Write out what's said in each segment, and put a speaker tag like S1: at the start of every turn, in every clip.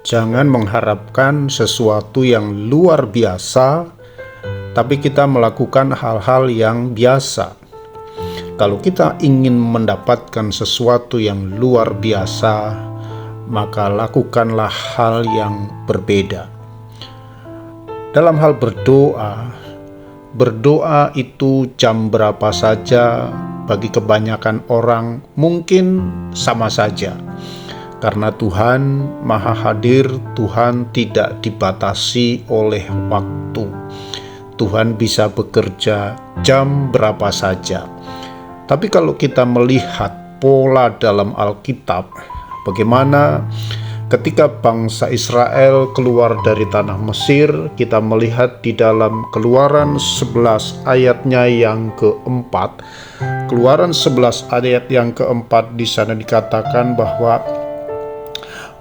S1: Jangan mengharapkan sesuatu yang luar biasa, tapi kita melakukan hal-hal yang biasa. Kalau kita ingin mendapatkan sesuatu yang luar biasa, maka lakukanlah hal yang berbeda. Dalam hal berdoa itu jam berapa saja, bagi kebanyakan orang mungkin sama saja. Karena Tuhan Maha Hadir, Tuhan tidak dibatasi oleh waktu. Tuhan bisa bekerja jam berapa saja. Tapi kalau kita melihat pola dalam Alkitab, bagaimana ketika bangsa Israel keluar dari tanah Mesir, kita melihat di dalam Keluaran 11 ayatnya yang keempat. Keluaran 11 ayat yang keempat, di sana dikatakan bahwa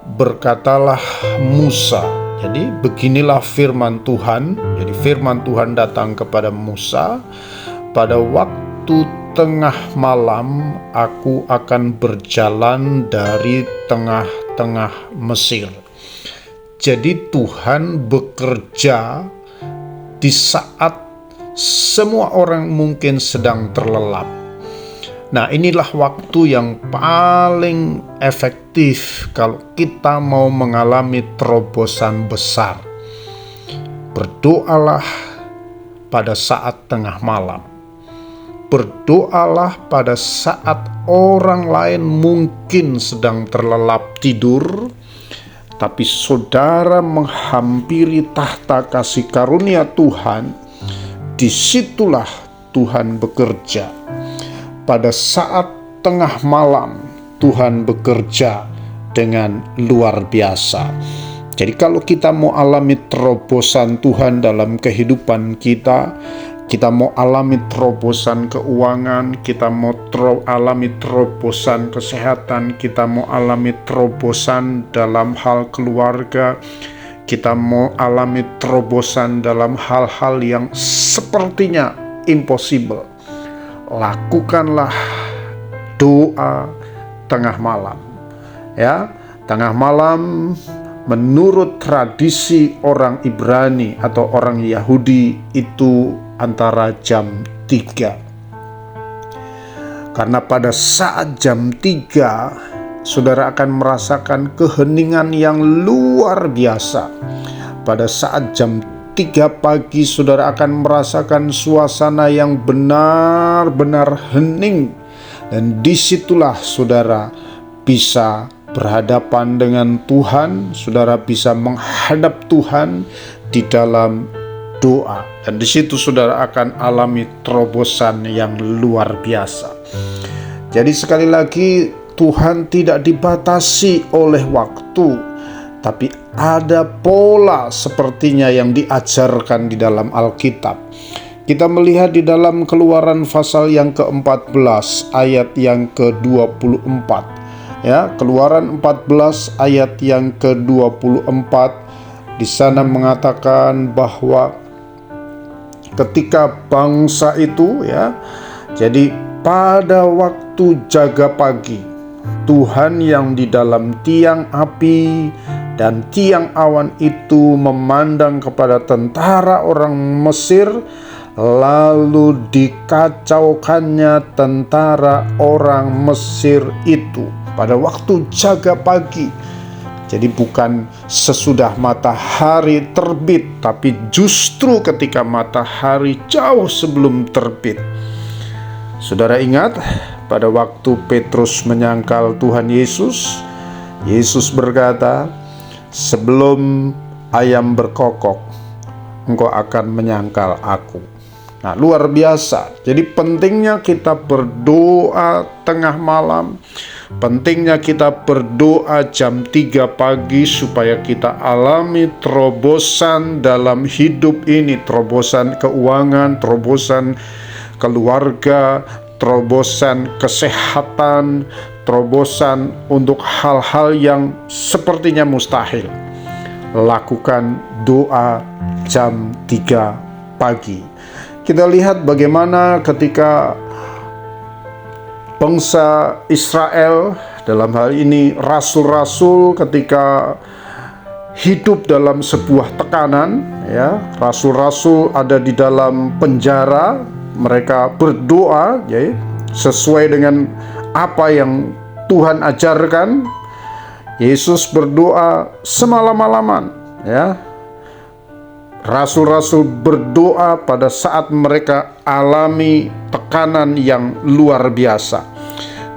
S1: berkatalah Musa. Jadi beginilah firman Tuhan. Jadi firman Tuhan datang kepada Musa, pada waktu tengah malam aku akan berjalan dari tengah-tengah Mesir. Jadi Tuhan bekerja di saat semua orang mungkin sedang terlelap. Nah, inilah waktu yang paling efektif kalau kita mau mengalami terobosan besar. Berdoalah pada saat tengah malam. Berdoalah pada saat orang lain mungkin sedang terlelap tidur, tapi saudara menghampiri tahta kasih karunia Tuhan. Disitulah Tuhan bekerja. Pada saat tengah malam, Tuhan bekerja dengan luar biasa. Jadi kalau kita mau alami terobosan Tuhan dalam kehidupan kita mau alami terobosan keuangan, kita mau alami terobosan kesehatan, kita mau alami terobosan dalam hal keluarga, kita mau alami terobosan dalam hal-hal yang sepertinya impossible. Lakukanlah doa tengah malam. Ya, tengah malam menurut tradisi orang Ibrani atau orang Yahudi itu antara jam 3. Karena pada saat jam 3 saudara akan merasakan keheningan yang luar biasa. Pada saat jam 3 pagi saudara akan merasakan suasana yang benar-benar hening. Dan disitulah saudara bisa berhadapan dengan Tuhan, saudara bisa menghadap Tuhan di dalam doa. Dan di situ saudara akan alami terobosan yang luar biasa. Jadi sekali lagi, Tuhan tidak dibatasi oleh waktu, tapi ada pola sepertinya yang diajarkan di dalam Alkitab. Kita melihat di dalam Keluaran pasal yang ke-14 ayat yang ke-24. Ya, Keluaran 14 ayat yang ke-24, di sana mengatakan bahwa ketika bangsa itu, ya, jadi pada waktu jaga pagi, Tuhan yang di dalam tiang api dan tiang awan itu memandang kepada tentara orang Mesir, lalu dikacaukannya tentara orang Mesir itu pada waktu jaga pagi. Jadi bukan sesudah matahari terbit, tapi justru ketika matahari jauh sebelum terbit. Saudara ingat pada waktu Petrus menyangkal Tuhan Yesus, Yesus berkata, "Sebelum ayam berkokok, engkau akan menyangkal aku." Nah, luar biasa. Jadi pentingnya kita berdoa tengah malam, pentingnya kita berdoa jam 3 pagi supaya kita alami terobosan dalam hidup ini, terobosan keuangan, terobosan keluarga, terobosan kesehatan, terobosan untuk hal-hal yang sepertinya mustahil. Lakukan doa jam 3 pagi. Kita lihat bagaimana ketika bangsa Israel, dalam hal ini rasul-rasul, ketika hidup dalam sebuah tekanan, ya. Rasul-rasul ada di dalam penjara, mereka berdoa, ya, sesuai dengan apa yang Tuhan ajarkan. Yesus berdoa semalam-malaman, ya. Rasul-rasul berdoa pada saat mereka alami tekanan yang luar biasa.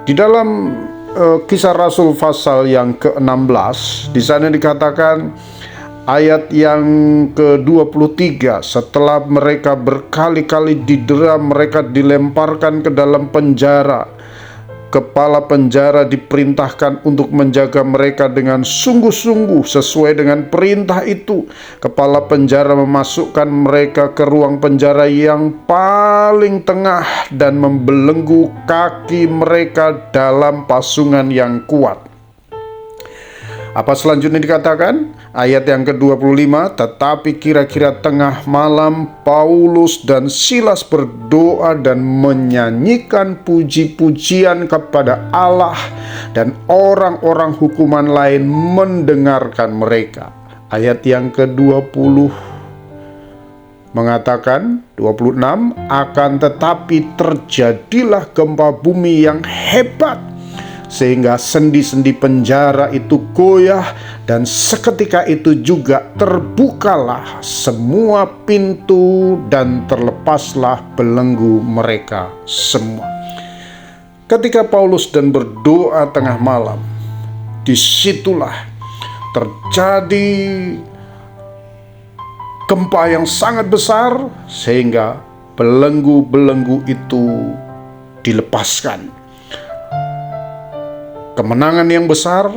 S1: Di dalam Kisah Rasul pasal yang ke-16, di sana dikatakan ayat yang ke-23, setelah mereka berkali-kali didera, mereka dilemparkan ke dalam penjara. Kepala penjara diperintahkan untuk menjaga mereka dengan sungguh-sungguh sesuai dengan perintah itu. Kepala penjara memasukkan mereka ke ruang penjara yang paling tengah dan membelenggu kaki mereka dalam pasungan yang kuat. Apa selanjutnya dikatakan? Ayat yang ke-25, tetapi kira-kira tengah malam Paulus dan Silas berdoa dan menyanyikan puji-pujian kepada Allah, dan orang-orang hukuman lain mendengarkan mereka. Ayat yang ke-20 mengatakan, 26, akan tetapi terjadilah gempa bumi yang hebat, sehingga sendi-sendi penjara itu goyah, dan seketika itu juga terbukalah semua pintu dan terlepaslah belenggu mereka semua. Ketika Paulus dan berdoa tengah malam, disitulah terjadi gempa yang sangat besar, sehingga belenggu-belenggu itu dilepaskan. Kemenangan yang besar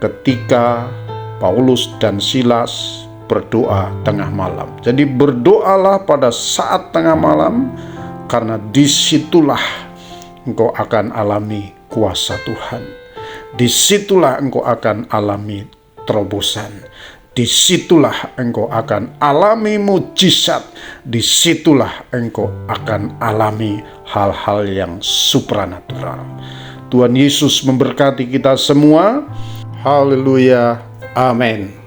S1: ketika Paulus dan Silas berdoa tengah malam. Jadi berdoalah pada saat tengah malam, karena disitulah engkau akan alami kuasa Tuhan. Disitulah engkau akan alami terobosan. Disitulah engkau akan alami mujizat. Disitulah engkau akan alami hal-hal yang supranatural. Tuhan Yesus memberkati kita semua. Haleluya. Amin.